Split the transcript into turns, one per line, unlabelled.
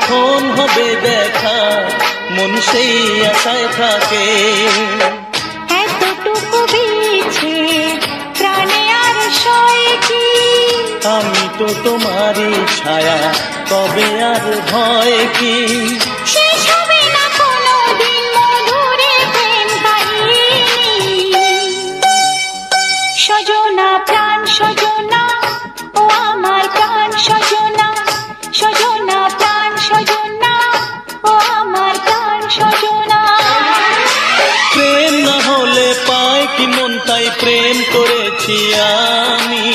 কখন হবে দেখা, মন সেই আশায় থাকে।
এতটুকু বেঁচে প্রাণে আর সয় কি,
আমি তো তোমারই ছায়া, তবে আর ভয় কি।
শেষ হবে না কোনোদিন মধুরে প্রেম কাহিনী। সজনা প্রাণ সজনা, ও আমার প্রাণ সজনা, সজনা প্রাণ সজনা, ও আমার প্রাণ সজনা।
প্রেম না হলে পায় কি মন, তাই প্রেম করেছি আমি।